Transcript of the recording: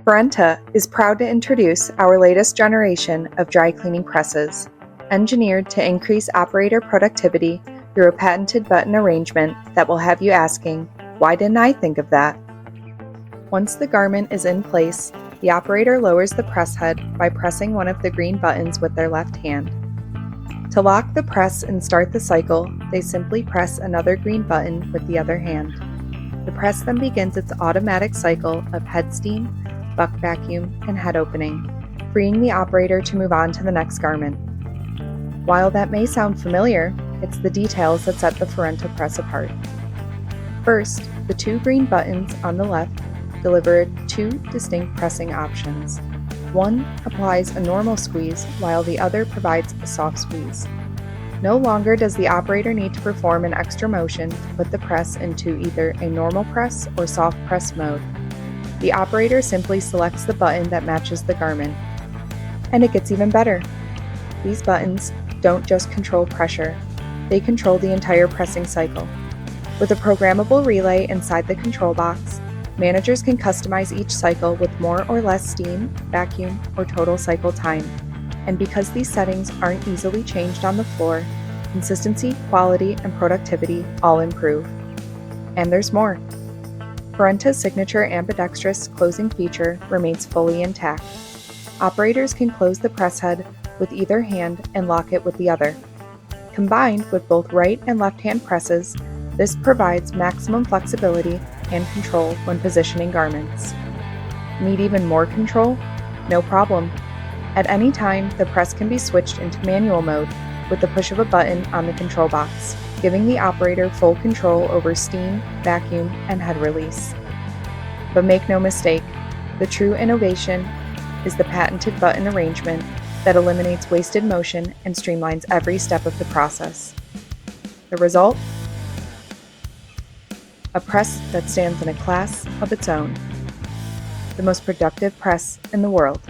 Forenta is proud to introduce our latest generation of dry cleaning presses, engineered to increase operator productivity through a patented button arrangement that will have you asking, why didn't I think of that? Once the garment is in place, the operator lowers the press head by pressing one of the green buttons with their left hand. To lock the press and start the cycle, they simply press another green button with the other hand. The press then begins its automatic cycle of head steam, buck vacuum, and head opening, freeing the operator to move on to the next garment. While that may sound familiar, it's the details that set the Forenta press apart. First, the two green buttons on the left deliver two distinct pressing options. One applies a normal squeeze while the other provides a soft squeeze. No longer does the operator need to perform an extra motion to put the press into either a normal press or soft press mode. The operator simply selects the button that matches the garment. And it gets even better. These buttons don't just control pressure, they control the entire pressing cycle. With a programmable relay inside the control box, managers can customize each cycle with more or less steam, vacuum, or total cycle time. And because these settings aren't easily changed on the floor, consistency, quality, and productivity all improve. And there's more. Forenta's signature ambidextrous closing feature remains fully intact. Operators can close the press head with either hand and lock it with the other. Combined with both right and left hand presses, this provides maximum flexibility and control when positioning garments. Need even more control? No problem. At any time, the press can be switched into manual mode with the push of a button on the control box, giving the operator full control over steam, vacuum, and head release. But make no mistake, the true innovation is the patented button arrangement that eliminates wasted motion and streamlines every step of the process. The result? A press that stands in a class of its own. The most productive press in the world.